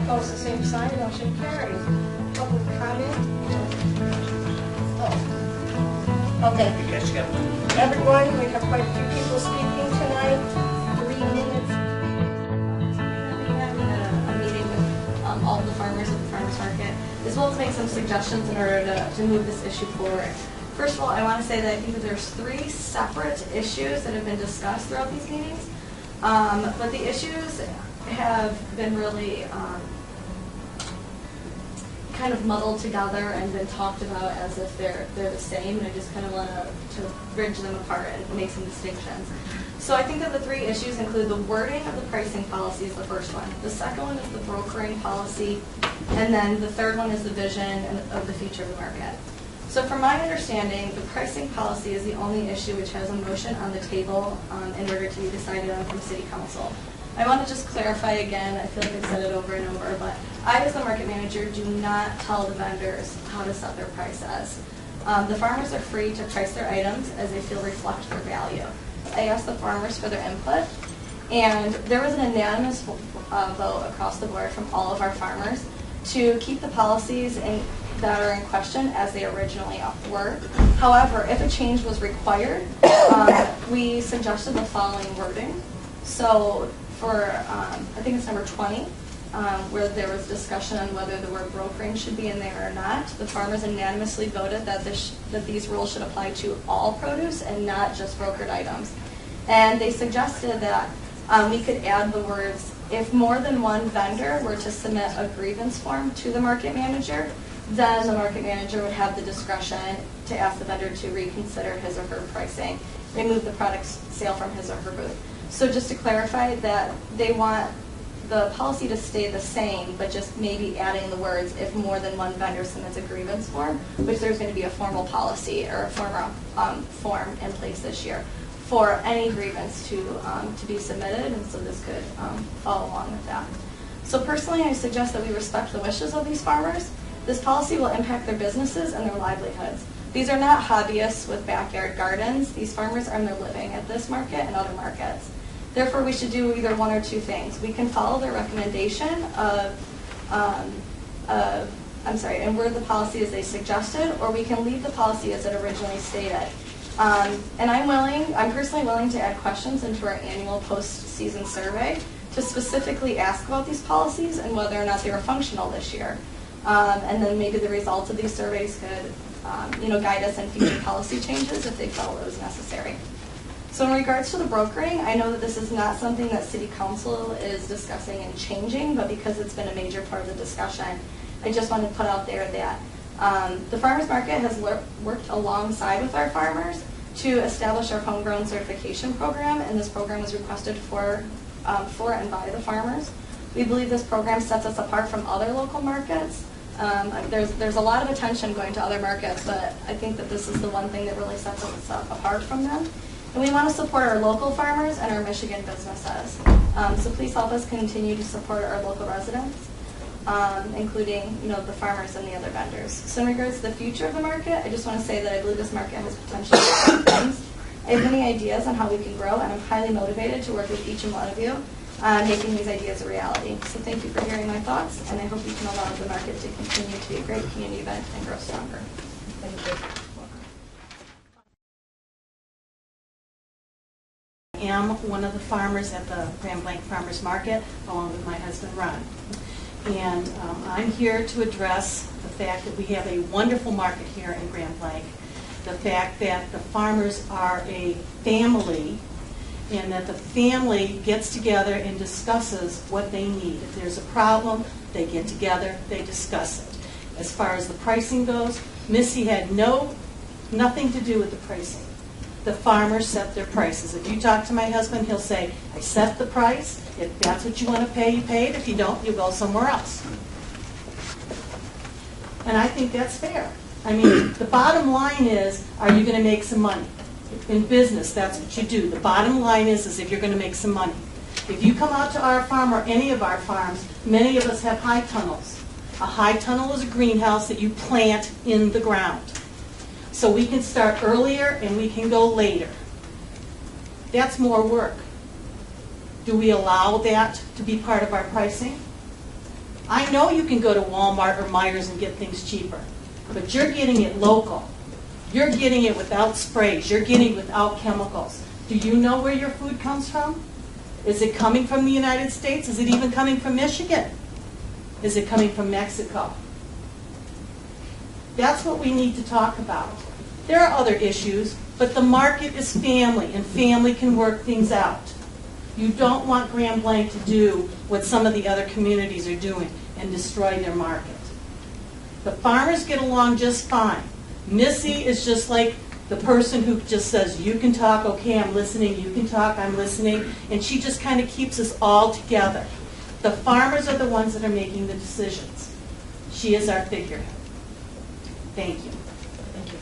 Opposed, the same sign. Motion carries. Public comment? Oh. Okay. Everyone, we have quite a few people speaking tonight. 3 minutes. We have a meeting with all the farmers at the farmers market, as well as make some suggestions in order to move this issue forward. First of all, I want to say that I think that there's 3 separate issues that have been discussed throughout these meetings, but the issues have been really kind of muddled together and been talked about as if they're the same, and I just kind of want to bridge them apart and make some distinctions. So I think that the 3 issues include the wording of the pricing policy is the first one. The second one is the brokering policy, and then the third one is the vision of the future of the market. So from my understanding, the pricing policy is the only issue which has a motion on the table in order to be decided on from City Council. I want to just clarify again, I feel like I've said it over and over, but I as the market manager do not tell the vendors how to set their prices. The farmers are free to price their items as they feel reflect their value. I asked the farmers for their input, and there was an unanimous vote across the board from all of our farmers to keep the policies that are in question as they originally were. However, if a change was required, we suggested the following wording. So for, I think it's number 20, where there was discussion on whether the word brokering should be in there or not, the farmers unanimously voted that these rules should apply to all produce and not just brokered items. And they suggested that we could add the words, if more than one vendor were to submit a grievance form to the market manager, then the market manager would have the discretion to ask the vendor to reconsider his or her pricing, remove the product sale from his or her booth. So just to clarify that they want the policy to stay the same, but just maybe adding the words, if more than one vendor submits a grievance form, which there's going to be a formal policy or a form in place this year for any grievance to be submitted, and so this could follow along with that. So personally, I suggest that we respect the wishes of these farmers. This policy will impact their businesses and their livelihoods. These are not hobbyists with backyard gardens. These farmers earn their living at this market and other markets. Therefore, we should do either one or two things. We can follow their recommendation and word the policy as they suggested, or we can leave the policy as it originally stated. And I'm personally willing to add questions into our annual post-season survey to specifically ask about these policies and whether or not they were functional this year. And then maybe the results of these surveys could guide us in future policy changes if they felt it was necessary. So in regards to the brokering, I know that this is not something that City Council is discussing and changing, but because it's been a major part of the discussion, I just want to put out there that the farmers market has worked alongside with our farmers to establish our homegrown certification program, and this program was requested for and by the farmers. We believe this program sets us apart from other local markets. There's a lot of attention going to other markets, but I think that this is the one thing that really sets us apart from them. And we want to support our local farmers and our Michigan businesses. So please help us continue to support our local residents, including the farmers and the other vendors. So in regards to the future of the market, I just want to say that I believe this market has potential for great things. I have many ideas on how we can grow, and I'm highly motivated to work with each and one of you on making these ideas a reality. So thank you for hearing my thoughts, and I hope you can allow the market to continue to be a great community event and grow stronger. Thank you. I am one of the farmers at the Grand Blanc Farmers Market, along with my husband Ron. And I'm here to address the fact that we have a wonderful market here in Grand Blanc, the fact that the farmers are a family, and that the family gets together and discusses what they need. If there's a problem, they get together, they discuss it. As far as the pricing goes, Missy had nothing to do with the pricing. The farmers set their prices. If you talk to my husband, he'll say, I set the price. If that's what you want to pay, you pay it. If you don't, you go somewhere else. And I think that's fair. I mean, the bottom line is, are you going to make some money? In business, that's what you do. The bottom line is if you're going to make some money. If you come out to our farm or any of our farms, many of us have high tunnels. A high tunnel is a greenhouse that you plant in the ground. So we can start earlier and we can go later. That's more work. Do we allow that to be part of our pricing? I know you can go to Walmart or Meijer's and get things cheaper, but you're getting it local. You're getting it without sprays. You're getting it without chemicals. Do you know where your food comes from? Is it coming from the United States? Is it even coming from Michigan? Is it coming from Mexico? That's what we need to talk about. There are other issues, but the market is family, and family can work things out. You don't want Grand Blanc to do what some of the other communities are doing and destroy their market. The farmers get along just fine. Missy is just like the person who just says, you can talk, okay, I'm listening, you can talk, I'm listening, and she just kind of keeps us all together. The farmers are the ones that are making the decisions. She is our figurehead. Thank you. Thank you.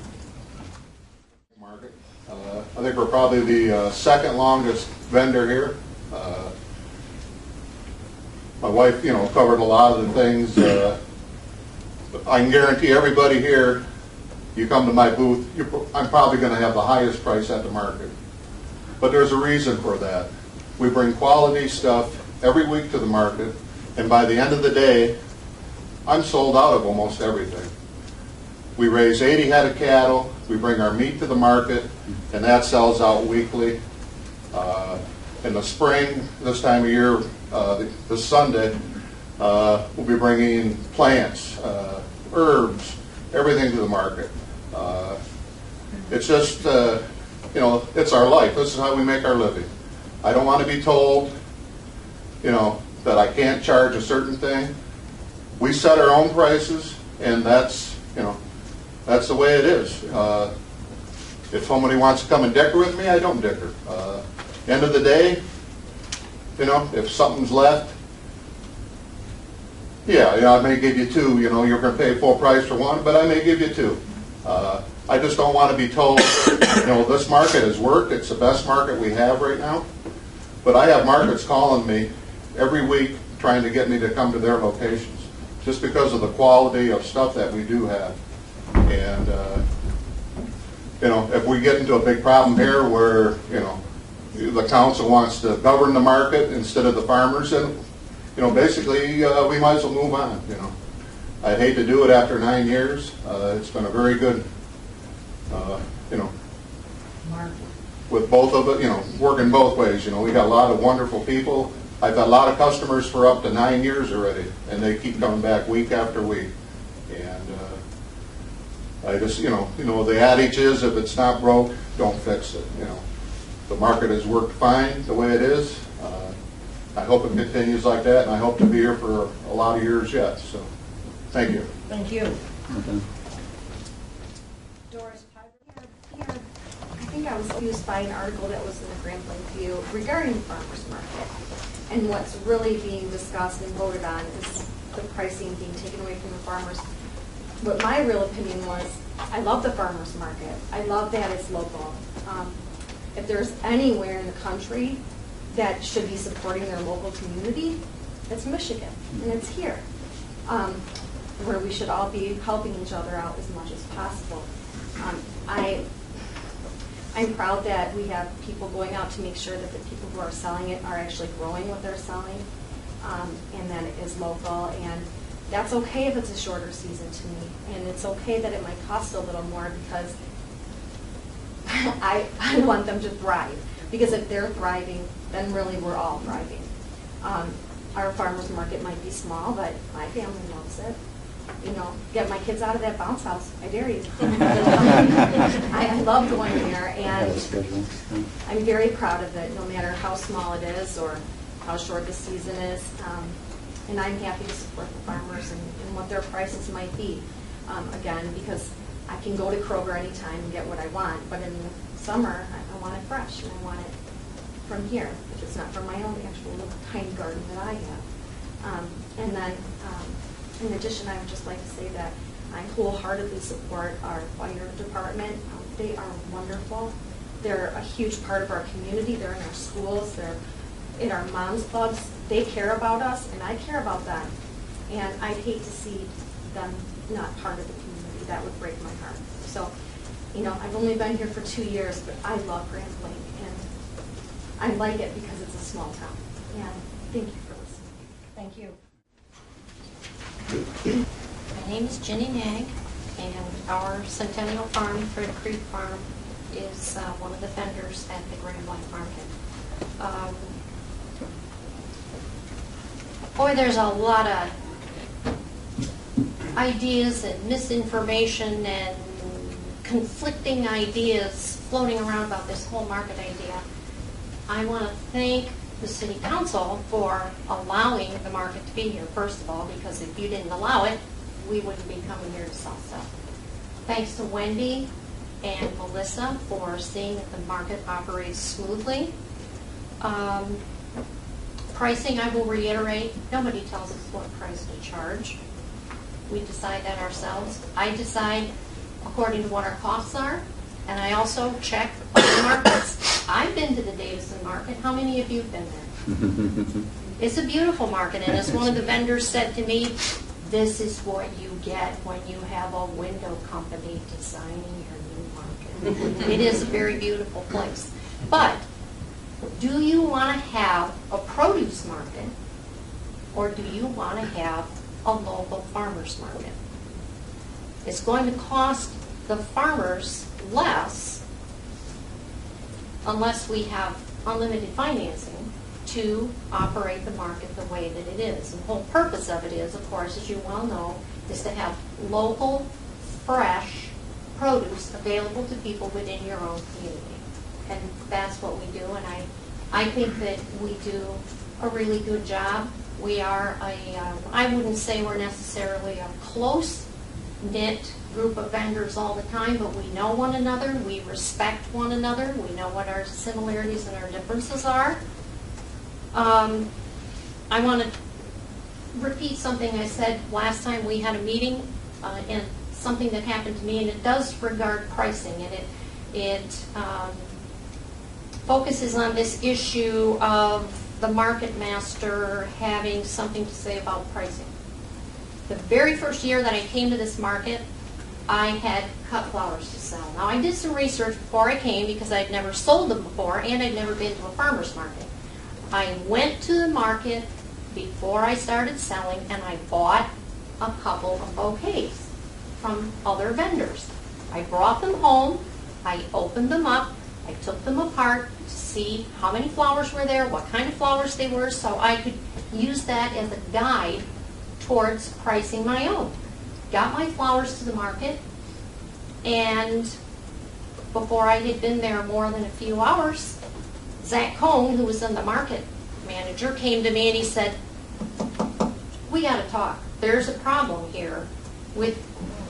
Market. I think we're probably the second longest vendor here. My wife, covered a lot of the things. I can guarantee everybody here, you come to my booth, I'm probably going to have the highest price at the market. But there's a reason for that. We bring quality stuff every week to the market, and by the end of the day, I'm sold out of almost everything. We raise 80 head of cattle, we bring our meat to the market, and that sells out weekly. In the spring, this time of year, this Sunday, we'll be bringing plants, herbs, everything to the market. It's just, it's our life. This is how we make our living. I don't want to be told, that I can't charge a certain thing. We set our own prices, and that's the way it is. If somebody wants to come and dicker with me, I don't dicker. End of the day, if something's left, I may give you two. You're going to pay full price for one, but I may give you two. I just don't want to be told, this market has worked. It's the best market we have right now. But I have markets calling me every week trying to get me to come to their locations just because of the quality of stuff that we do have. And, if we get into a big problem here where, the council wants to govern the market instead of the farmers, then, basically we might as well move on, I'd hate to do it after 9 years. It's been a very good, with both of it, working both ways. We got a lot of wonderful people. I've had a lot of customers for up to 9 years already, and they keep coming back week after week. And I just, the adage is, if it's not broke, don't fix it. The market has worked fine the way it is. I hope it continues like that, and I hope to be here for a lot of years yet. So, thank you. Thank you. Okay. Doris Piper. Yeah, I think I was confused by an article that was in the Grand Blanc View regarding the farmers market. And what's really being discussed and voted on is the pricing being taken away from the farmers. What my real opinion was, I love the farmers market. I love that it's local. If there's anywhere in the country that should be supporting their local community, it's Michigan, and it's here, where we should all be helping each other out as much as possible. I'm proud that we have people going out to make sure that the people who are selling it are actually growing what they're selling, and that it is local. And that's okay if it's a shorter season to me, and it's okay that it might cost a little more because I want them to thrive. Because if they're thriving, then really we're all thriving. Our farmers market might be small, but my family loves it. Get my kids out of that bounce house. I dare you. I love going there, and I'm very proud of it, no matter how small it is or how short the season is. And I'm happy to support the farmers and what their prices might be. Again, because I can go to Kroger anytime and get what I want, but in the summer, I want it fresh, and I want it from here, if it's not from my own actual little tiny garden that I have. And then, in addition, I would just like to say that I wholeheartedly support our fire department. They are wonderful. They're a huge part of our community. They're in our schools. They're in our moms clubs. They care about us, and I care about them. And I'd hate to see them not part of the community. That would break my heart. So, I've only been here for 2 years, but I love Grand Blanc, and I like it because it's a small town. And thank you for listening. Thank you. My name is Jenny Nag, and our Centennial Farm, Fred Creek Farm, is one of the vendors at the Grand Blanc Market. Boy, there's a lot of ideas and misinformation and conflicting ideas floating around about this whole market idea. I want to thank the City Council for allowing the market to be here, first of all, because if you didn't allow it, we wouldn't be coming here to sell stuff. Thanks to Wendy and Melissa for seeing that the market operates smoothly. Pricing, I will reiterate, nobody tells us what price to charge. We decide that ourselves. I decide according to what our costs are, and I also check other markets. I've been to the Davison market. How many of you have been there? It's a beautiful market, and as one of the vendors said to me, this is what you get when you have a window company designing your new market. It is a very beautiful place. But do you want to have a produce market, or do you want to have a local farmers market? It's going to cost the farmers less unless we have unlimited financing to operate the market the way that it is. And the whole purpose of it is, of course, as you well know, is to have local, fresh produce available to people within your own community. And that's what we do, and I think that we do a really good job. We are I wouldn't say we're necessarily a close-knit group of vendors all the time, but we know one another, we respect one another, we know what our similarities and our differences are. I want to repeat something I said last time we had a meeting, and something that happened to me, and it does regard pricing, and it focuses on this issue of the market master having something to say about pricing. The very first year that I came to this market, I had cut flowers to sell. Now, I did some research before I came because I'd never sold them before, and I'd never been to a farmer's market. I went to the market before I started selling, and I bought a couple of bouquets from other vendors. I brought them home, I opened them up, I took them apart to see how many flowers were there, what kind of flowers they were, so I could use that as a guide towards pricing my own. Got my flowers to the market, and before I had been there more than a few hours, Zach Cohn, who was in the market manager, came to me and he said, we got to talk. There's a problem here with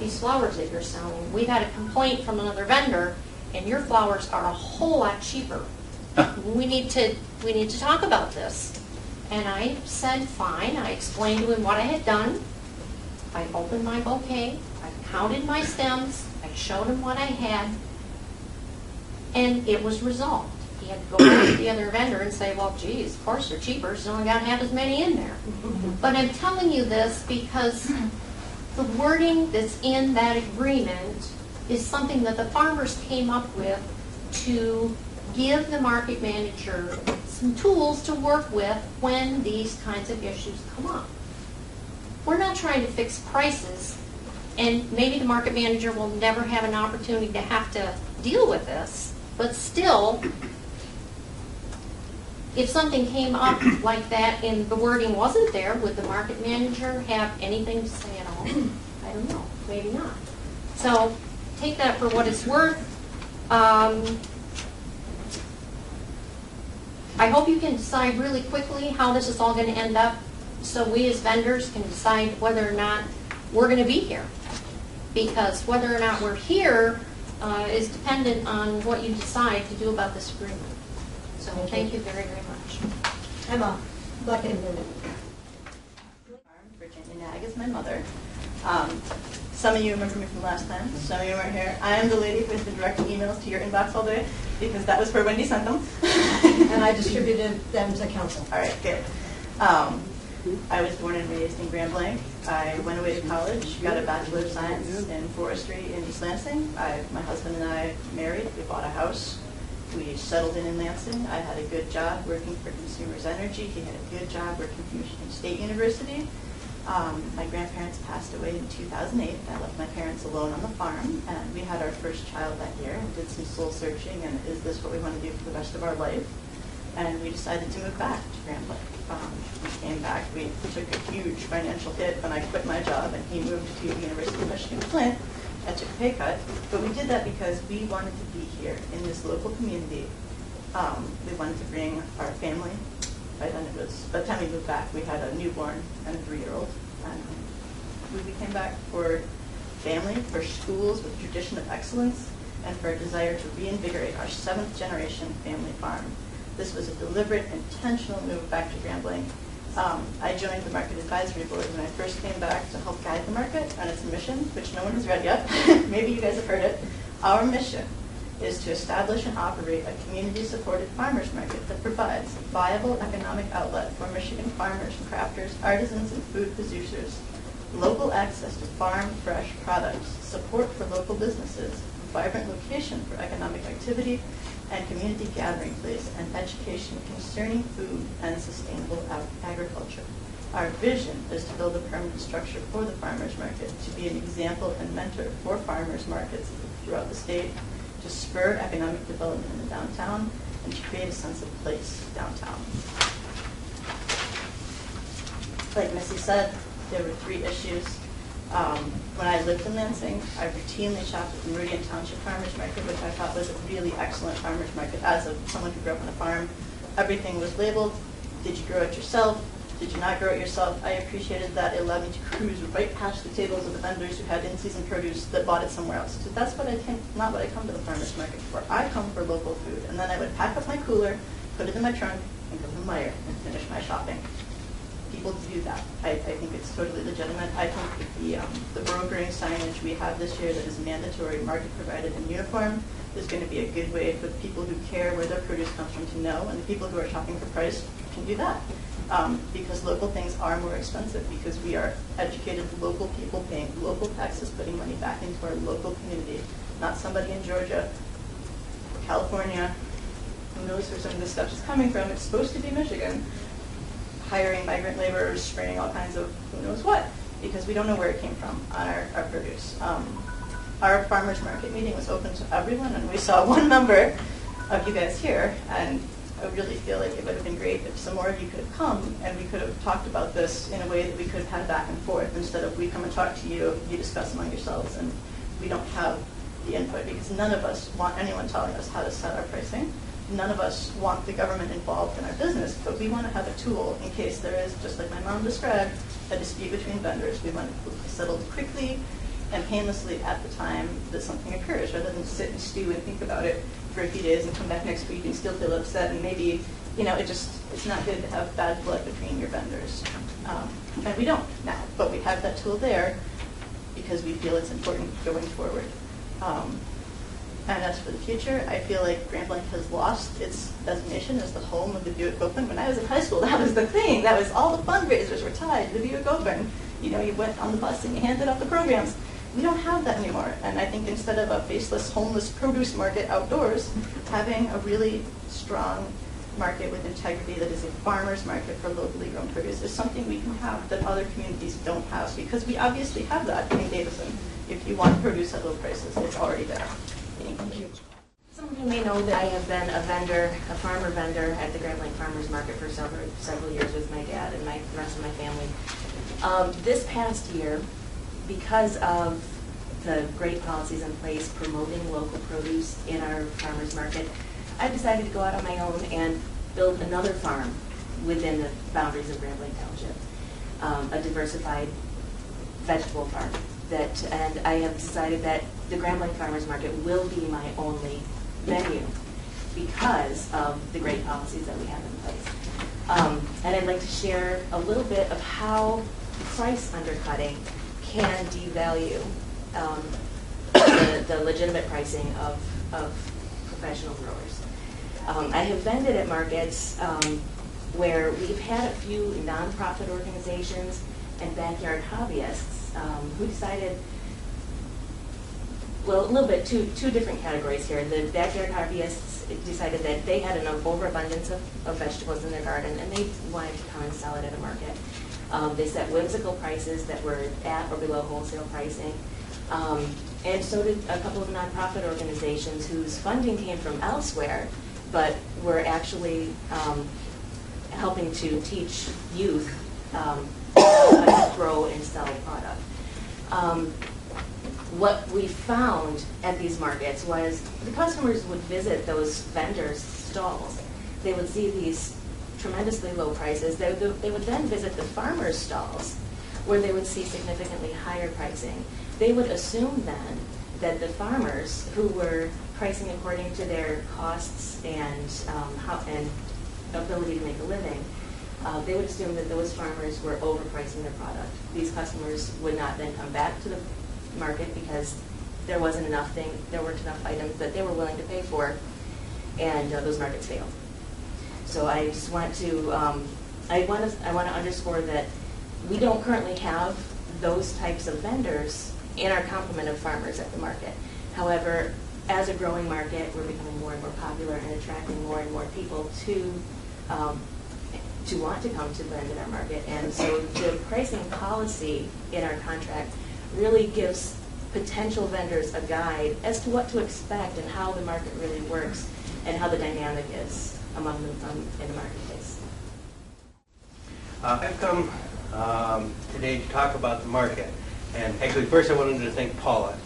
these flowers that you're selling. We've had a complaint from another vendor, and your flowers are a whole lot cheaper. We need to talk about this. And I said, fine. I explained to him what I had done. I opened my bouquet. I counted my stems. I showed him what I had. And it was resolved. He had to go back to the other vendor and say, well, geez, of course they're cheaper, so only got half as many in there. But I'm telling you this because the wording that's in that agreement is something that the farmers came up with to give the market manager some tools to work with when these kinds of issues come up. We're not trying to fix prices, and maybe the market manager will never have an opportunity to have to deal with this, but still, if something came up like that and the wording wasn't there, would the market manager have anything to say at all? I don't know. Maybe not. So take that for what it's worth. I hope you can decide really quickly how this is all going to end up so we as vendors can decide whether or not we're going to be here. Because whether or not we're here is dependent on what you decide to do about this agreement. So thank you very, very much. Emma, Black and Blue. Virginia Nag is my mother. Some of you remember me from last time. Some of you weren't here. I am the lady who has been directing emails to your inbox all day because that was where Wendy sent them. And I distributed them to council. All right, good. I was born and raised in Grand Blanc. I went away to college, got a Bachelor of Science in Forestry in East Lansing. My husband and I married. We bought a house. We settled in Lansing. I had a good job working for Consumers Energy. He had a good job working for Michigan State University. My grandparents passed away in 2008. I left my parents alone on the farm, and we had our first child that year and did some soul searching, and is this what we want to do for the rest of our life? And we decided to move back to Grand Blanc. We came back, we took a huge financial hit when I quit my job and he moved to University of Michigan Flint. I took a pay cut, but we did that because we wanted to be here in this local community. We wanted to bring our family. By then it was, by the time we moved back, we had a newborn and a 3-year-old. And we came back for family, for schools with tradition of excellence, and for a desire to reinvigorate our 7th generation family farm. This was a deliberate, intentional move back to Grand Blanc. I joined the Market Advisory Board when I first came back to help guide the market on its mission, which no one has read yet. Maybe you guys have heard it. Our mission is to establish and operate a community-supported farmers market that provides a viable economic outlet for Michigan farmers, crafters, artisans, and food producers, local access to farm fresh products, support for local businesses, a vibrant location for economic activity, and community gathering place, and education concerning food and sustainable agriculture. Our vision is to build a permanent structure for the farmers market, to be an example and mentor for farmers markets throughout the state, to spur economic development in the downtown, and to create a sense of place downtown. Like Missy said, there were 3 issues. When I lived in Lansing, I routinely shopped at the Meridian Township Farmers Market, which I thought was a really excellent farmers market. As someone who grew up on a farm, everything was labeled. Did you grow it yourself? Did you not grow it yourself? I appreciated that. It allowed me to cruise right past the tables of the vendors who had in-season produce that bought it somewhere else. So that's what not what I come to the farmers market for. I come for local food. And then I would pack up my cooler, put it in my trunk, and go to Meijer and finish my shopping. People do that. I think it's totally legitimate. I think the brokering signage we have this year that is mandatory, market provided and uniform, is going to be a good way for the people who care where their produce comes from to know, and the people who are shopping for price can do that. Because local things are more expensive, because we are educated local people paying local taxes, putting money back into our local community, not somebody in Georgia, California, who knows where some of this stuff is coming from. It's supposed to be Michigan, hiring migrant laborers, spraying all kinds of who knows what, because we don't know where it came from on our produce. Our farmers market meeting was open to everyone, and we saw one member of you guys here, and I really feel like it would have been great if some more of you could have come and we could have talked about this in a way that we could have had back and forth, instead of we come and talk to you, you discuss among yourselves, and we don't have the input, because none of us want anyone telling us how to set our pricing. None of us want the government involved in our business, but we want to have a tool in case there is, just like my mom described, a dispute between vendors. We want it settled quickly and painlessly at the time that something occurs, rather than sit and stew and think about it for a few days and come back next week and still feel upset, and maybe, it's not good to have bad blood between your vendors. And we don't now, but we have that tool there because we feel it's important going forward. And as for the future, I feel like Grand Blanc has lost its designation as the home of the Buick Open. When I was in high school, that was the thing. That was all the fundraisers were tied to the Buick Open. You went on the bus and you handed out the programs. We don't have that anymore. And I think instead of a faceless, homeless produce market outdoors, having a really strong market with integrity that is a farmer's market for locally grown produce is something we can have that other communities don't have, because we obviously have that in Davison. If you want produce at low prices, it's already there. Thank you. Some of you may know that I have been a farmer vendor at the Grand Blanc Farmers Market for several years with my dad and the rest of my family. This past year, because of the great policies in place promoting local produce in our farmers market, I decided to go out on my own and build another farm within the boundaries of Grand Blanc Township, a diversified vegetable farm. And I have decided that the Grand Blanc Farmers Market will be my only venue because of the great policies that we have in place. And I'd like to share a little bit of how price undercutting can devalue the legitimate pricing of professional growers. I have vended at markets where we've had a few nonprofit organizations and backyard hobbyists who decided, well, a little bit, two different categories here. The backyard hobbyists decided that they had an overabundance of vegetables in their garden and they wanted to come and sell it at a market. They set whimsical prices that were at or below wholesale pricing. And so did a couple of nonprofit organizations whose funding came from elsewhere, but were actually helping to teach youth how to grow and sell product. What we found at these markets was the customers would visit those vendors' stalls. They would see these tremendously low prices. They would then visit the farmers' stalls, where they would see significantly higher pricing. They would assume then that the farmers, who were pricing according to their costs and ability to make a living, they would assume that those farmers were overpricing their product. These customers would not then come back to the market because there weren't enough items that they were willing to pay for, and those markets failed. So I just want to I want to underscore that we don't currently have those types of vendors in our complement of farmers at the market. However, as a growing market, we're becoming more and more popular and attracting more and more people to want to come to blend in our market. And so the pricing policy in our contract really gives potential vendors a guide as to what to expect and how the market really works and how the dynamic is among them in the marketplace. I've come today to talk about the market. And actually, first I wanted to thank Paula.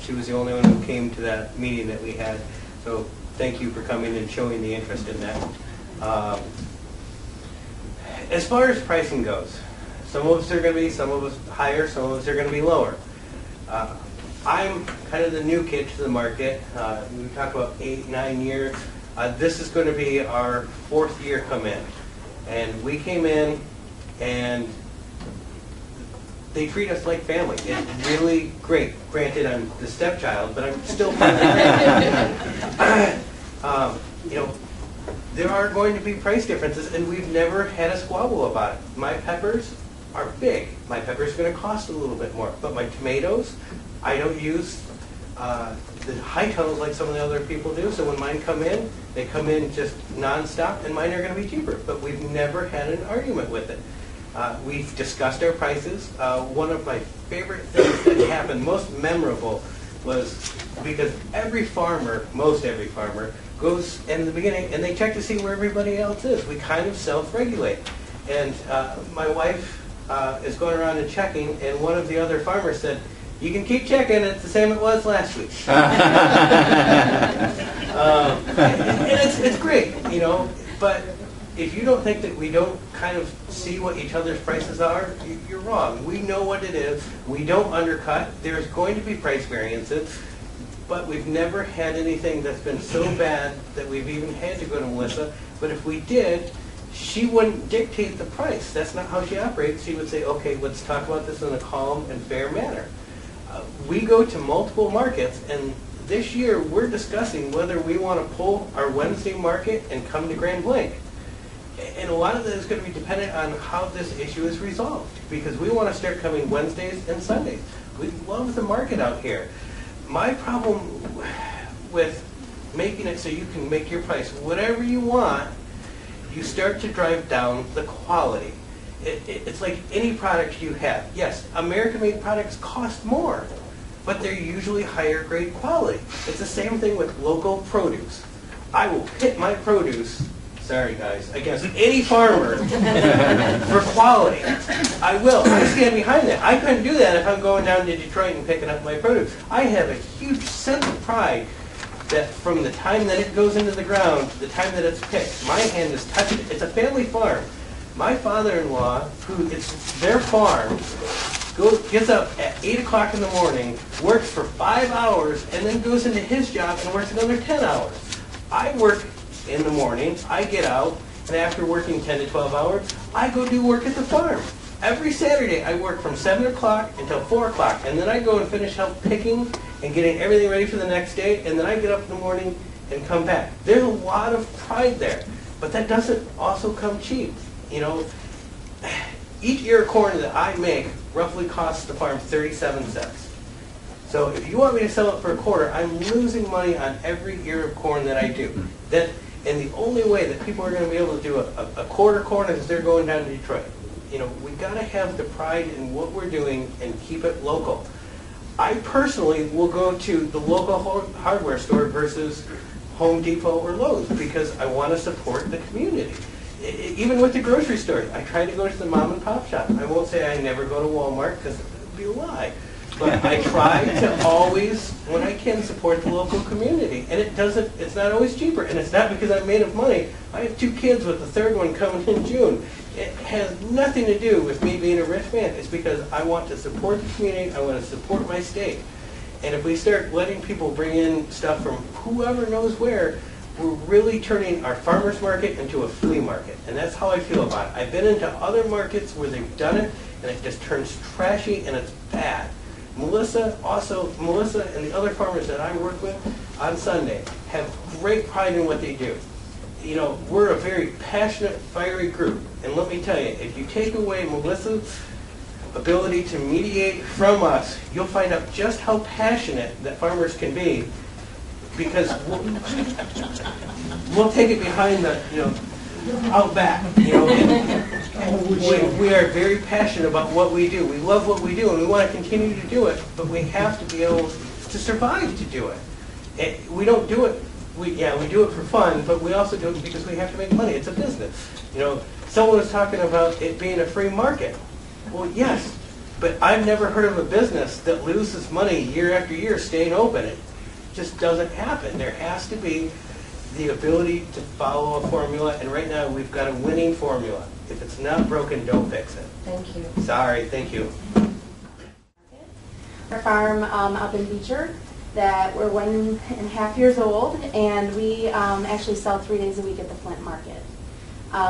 She was the only one who came to that meeting that we had. So thank you for coming and showing the interest in that. As far as pricing goes, some of us are going to be, some of us higher, some of us are going to be lower. I'm kind of the new kid to the market. We talk about 8, 9 years. This is going to be our 4th year come in. And we came in and they treat us like family. It's really great. Granted, I'm the stepchild, but I'm still family. You know, there are going to be price differences, and we've never had a squabble about it. My peppers are big. My peppers are going to cost a little bit more, but my tomatoes, I don't use the high tunnels like some of the other people do. So when mine come in, they come in just nonstop, and mine are going to be cheaper. But we've never had an argument with it. We've discussed our prices. One of my favorite things that happened, most memorable, was because every farmer, most every farmer, goes in the beginning and they check to see where everybody else is. We kind of self-regulate. And my wife is going around and checking, and one of the other farmers said, "You can keep checking, it's the same it was last week." And it's great, you know, but if you don't think that we don't kind of see what each other's prices are, you're wrong. We know what it is. We don't undercut. There's going to be price variances, but we've never had anything that's been so bad that we've even had to go to Melissa. But if we did, she wouldn't dictate the price. That's not how she operates. She would say, "Okay, let's talk about this in a calm and fair manner." We go to multiple markets, and this year we're discussing whether we want to pull our Wednesday market and come to Grand Blanc. And a lot of that is going to be dependent on how this issue is resolved, because we want to start coming Wednesdays and Sundays. We love the market out here. My problem with making it so you can make your price whatever you want, you start to drive down the quality. It's like any product you have. Yes, American-made products cost more, but they're usually higher grade quality. It's the same thing with local produce. I will pit my produce, sorry guys, against any farmer for quality. I will. I stand behind that. I couldn't do that if I'm going down to Detroit and picking up my produce. I have a huge sense of pride that from the time that it goes into the ground to the time that it's picked, my hand is touching it. It's a family farm. My father-in-law, who it's their farm, gets up at 8 o'clock in the morning, works for 5 hours, and then goes into his job and works another 10 hours. I work in the morning, I get out, and after working 10 to 12 hours, I go do work at the farm. Every Saturday, I work from 7 o'clock until 4 o'clock, and then I go and finish up picking and getting everything ready for the next day, and then I get up in the morning and come back. There's a lot of pride there, but that doesn't also come cheap. You know, each ear of corn that I make roughly costs the farm 37 cents. So if you want me to sell it for a quarter, I'm losing money on every ear of corn that I do. And the only way that people are going to be able to do a quarter corn is if they're going down to Detroit. we got to have the pride in what we're doing and keep it local. I personally will go to the local hardware store versus Home Depot or Lowe's because I want to support the community. Even with the grocery store, I try to go to the mom and pop shop. I won't say I never go to Walmart because it would be a lie. But I try to always, when I can, support the local community. And it's not always cheaper. And it's not because I'm made of money. I have 2 kids with the third one coming in June. It has nothing to do with me being a rich man. It's because I want to support the community. I want to support my state. And if we start letting people bring in stuff from whoever knows where, we're really turning our farmers market into a flea market. And that's how I feel about it. I've been into other markets where they've done it, and it just turns trashy and it's bad. Melissa and the other farmers that I work with on Sunday have great pride in what they do. We're a very passionate, fiery group. And let me tell you, if you take away Melissa's ability to mediate from us, you'll find out just how passionate that farmers can be, because we'll take it behind the, out back, and we are very passionate about what we do. We love what we do, and we want to continue to do it, but we have to be able to survive to do it. We don't do it, we do it for fun, but we also do it because we have to make money. It's a business. Someone was talking about it being a free market. Well, yes, but I've never heard of a business that loses money year after year staying open. It just doesn't happen. There has to be the ability to follow a formula, and right now we've got a winning formula. If it's not broken, don't fix it. Thank you. Sorry, thank you. Our farm up in Beecher that we're 1.5 years old, and we actually sell 3 days a week at the Flint Market.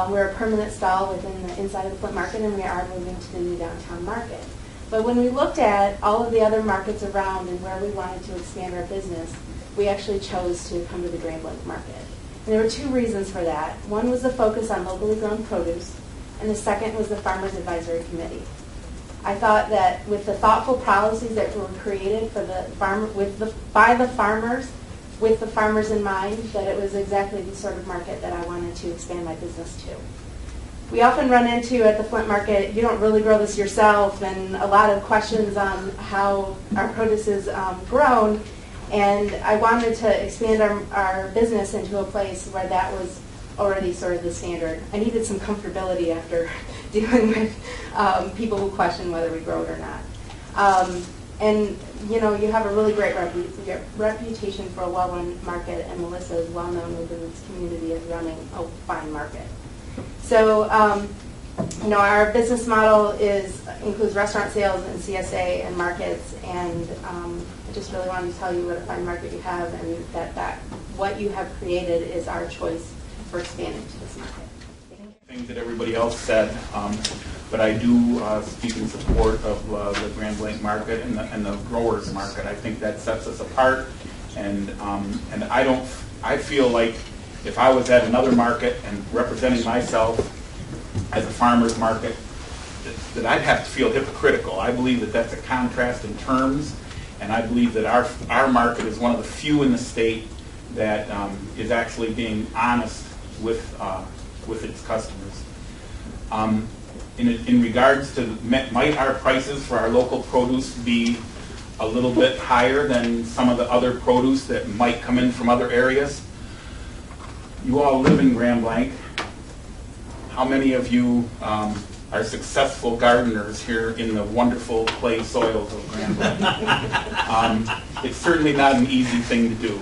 We're a permanent stall within the inside of the Flint Market, and we are moving to the new downtown market. But when we looked at all of the other markets around and where we wanted to expand our business, we actually chose to come to the Grand Blanc Market. And there were 2 reasons for that. One was the focus on locally grown produce, and the second was the Farmers Advisory Committee. I thought that with the thoughtful policies that were created for the by the farmers, with the farmers in mind, that it was exactly the sort of market that I wanted to expand my business to. We often run into at the Flint Market, you don't really grow this yourself, and a lot of questions on how our produce is grown. And I wanted to expand our business into a place where that was already sort of the standard. I needed some comfortability after dealing with people who question whether we grow it or not. And you have a really great reputation for a well-run market, and Melissa is well-known within this community as running a fine market. So, our business model includes restaurant sales and CSA and markets, and I just really wanted to tell you what a fine market you have, and that what you have created is our choice for expanding to this market. Things that everybody else said, but I do speak in support of the Grand Blanc Market and the growers market. I think that sets us apart, and I feel like if I was at another market and representing myself as a farmer's market, that I'd have to feel hypocritical. I believe that that's a contrast in terms, and I believe that our market is one of the few in the state that is actually being honest with its customers. In regards to, might our prices for our local produce be a little bit higher than some of the other produce that might come in from other areas? You all live in Grand Blanc. How many of you are successful gardeners here in the wonderful clay soils of Grand Blanc? It's certainly not an easy thing to do.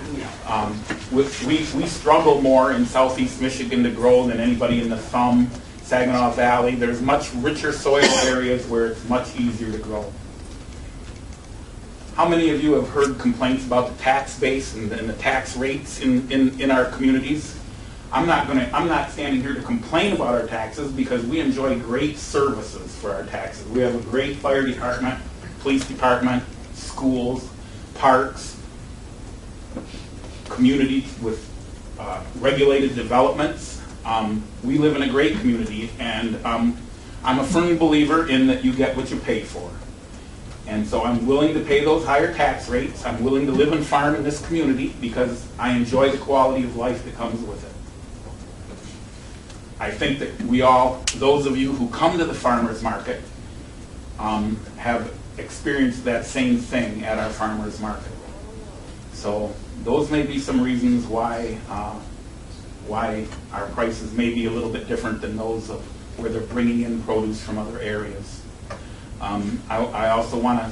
We struggle more in southeast Michigan to grow than anybody in the Thumb, Saginaw Valley. There's much richer soil areas where it's much easier to grow. How many of you have heard complaints about the tax base and the tax rates in our communities? I'm not standing here to complain about our taxes because we enjoy great services for our taxes. We have a great fire department, police department, schools, parks, communities with regulated developments. We live in a great community, and I'm a firm believer in that you get what you pay for. And so I'm willing to pay those higher tax rates. I'm willing to live and farm in this community because I enjoy the quality of life that comes with it. I think that we all, those of you who come to the farmers market, have experienced that same thing at our farmers market. So those may be some reasons why our prices may be a little bit different than those of where they're bringing in produce from other areas. I also want to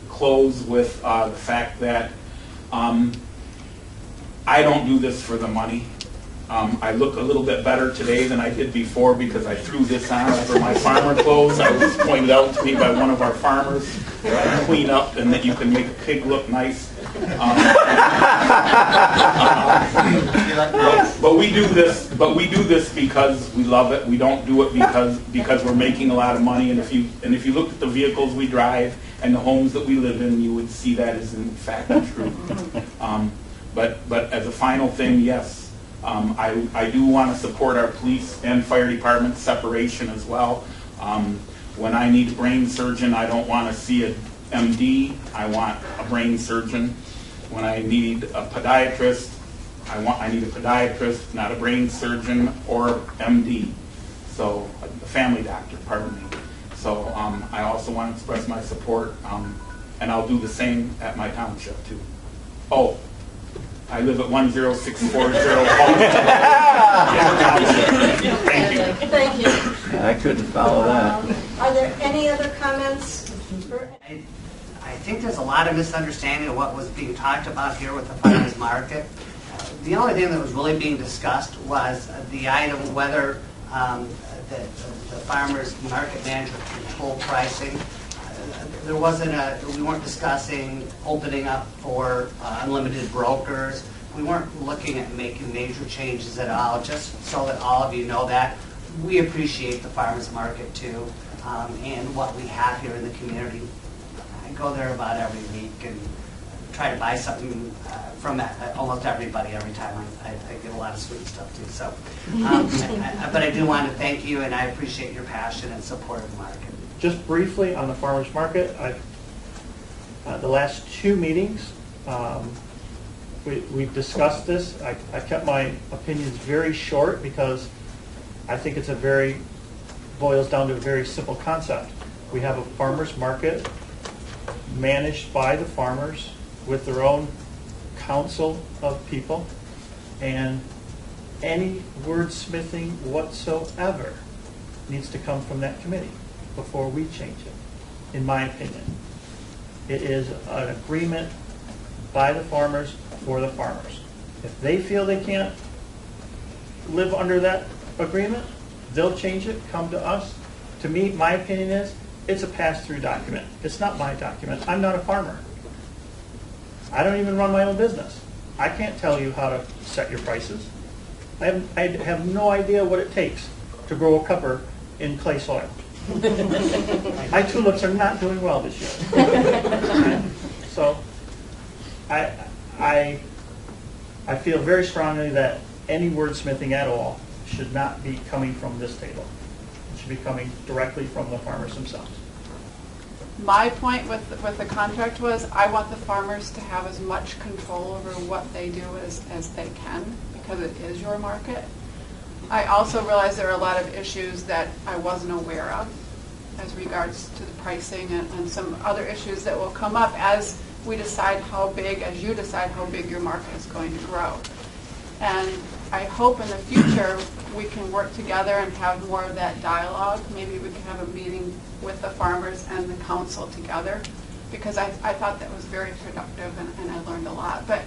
close with the fact that I don't do this for the money. I look a little bit better today than I did before because I threw this on over my farmer clothes. I was pointed out to me by one of our farmers that I clean up and that you can make a pig look nice. But we do this. But we do this because we love it. We don't do it because we're making a lot of money. And if you look at the vehicles we drive and the homes that we live in, you would see that is in fact true. But as a final thing, yes. I do want to support our police and fire department separation as well. When I need a brain surgeon, I don't want to see an MD. I want a brain surgeon. When I need a podiatrist, I need a podiatrist, not a brain surgeon or MD. So a family doctor, pardon me. So I also want to express my support, and I'll do the same at my township too. Oh. I live at 10640 Thank you. Thank you. I couldn't follow that. Are there any other comments? I think there's a lot of misunderstanding of what was being talked about here with the farmers market. The only thing that was really being discussed was the item whether the farmers market manager control pricing. There wasn't we weren't discussing opening up for unlimited brokers. We weren't looking at making major changes at all, just so that all of you know that. We appreciate the farmers market too, and what we have here in the community. I go there about every week and try to buy something from almost everybody every time. I get a lot of sweet stuff too. So, but I do want to thank you, and I appreciate your passion and support of the market. Just briefly on the farmers market, the last two meetings, we've discussed this. I kept my opinions very short because I think it's boils down to a very simple concept. We have a farmers market managed by the farmers with their own council of people, and any wordsmithing whatsoever needs to come from that committee before we change it, in my opinion. It is an agreement by the farmers for the farmers. If they feel they can't live under that agreement, they'll change it, come to us. To me, my opinion is, it's a pass-through document. It's not my document. I'm not a farmer. I don't even run my own business. I can't tell you how to set your prices. I have no idea what it takes to grow a pepper in clay soil. My tulips are not doing well this year. So I feel very strongly that any wordsmithing at all should not be coming from this table. It should be coming directly from the farmers themselves. My point with the contract was I want the farmers to have as much control over what they do as they can, because it is your market. I also realize there are a lot of issues that I wasn't aware of as regards to the pricing and some other issues that will come up as we decide how big, as you decide how big your market is going to grow. And I hope in the future we can work together and have more of that dialogue. Maybe we can have a meeting with the farmers and the council together, because I thought that was very productive and I learned a lot. But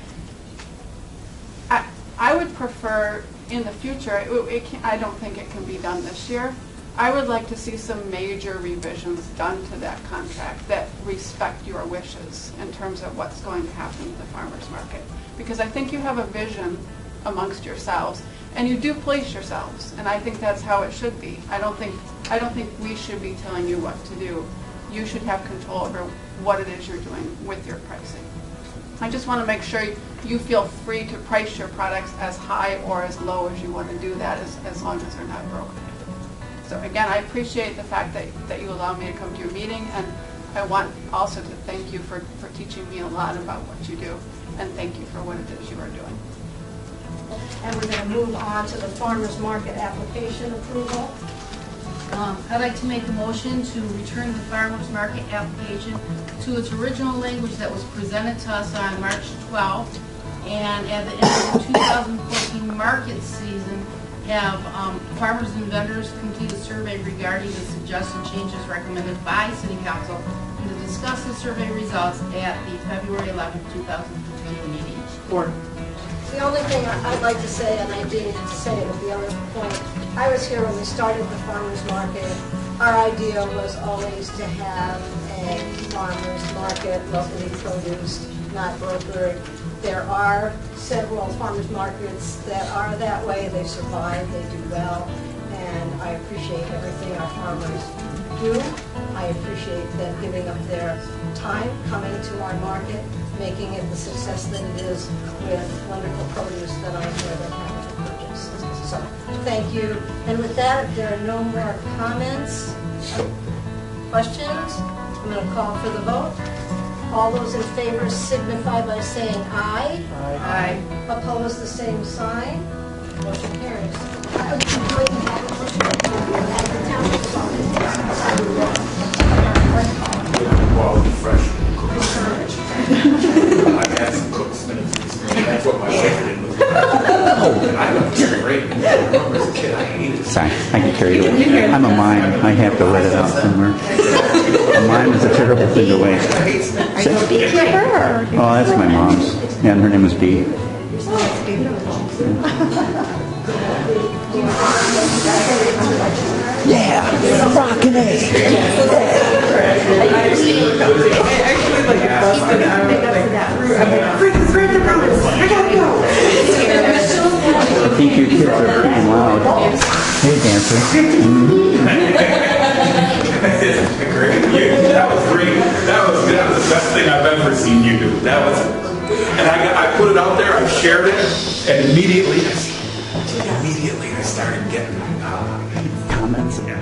I would prefer in the future, I don't think it can be done this year. I would like to see some major revisions done to that contract that respect your wishes in terms of what's going to happen to the farmers market. Because I think you have a vision amongst yourselves, and you do police yourselves, and I think that's how it should be. I don't think we should be telling you what to do. You should have control over what it is you're doing with your pricing. I just want to make sure you feel free to price your products as high or as low as you want to do that, as long as they're not broken. So again, I appreciate the fact that you allow me to come to your meeting, and I want also to thank you for teaching me a lot about what you do, and thank you for what it is you are doing. And we're going to move on to the farmer's market application approval. I'd like to make a motion to return the farmer's market application to its original language that was presented to us on March 12th. And at the end of the 2014 market season, have farmers and vendors complete a survey regarding the suggested changes recommended by City Council and to discuss the survey results at the February 11, 2015 meeting. The only thing I'd like to say, and I didn't say it at the other point, I was here when we started the farmer's market. Our idea was always to have a farmer's market, locally produced, not brokered. There are several farmers markets that are that way. They survive, they do well, and I appreciate everything our farmers do. I appreciate them giving up their time coming to our market, making it the success that it is with wonderful produce that I'm here that have to purchase. So, thank you. And with that, if there are no more comments, questions, I'm going to call for the vote. All those in favor signify by saying aye. Aye. Opposed, the same sign. Motion carries. Quality, fresh, I've had some cooked spinach recently. That's what my wife did with me. Oh, I love it great. I remember as a kid, I hated it. Sorry, I get carried away. I'm a mime. I have to let it out somewhere. A mime is a terrible thing to waste. Oh, that's my mom's. Yeah, and her name was Bee. Yeah, rockin' it. I think you kids are freaking loud. Hey, dancer. That was great. That was the best thing I've ever seen you do. That was, and I put it out there. I shared it, and immediately I started getting Comments. Yeah.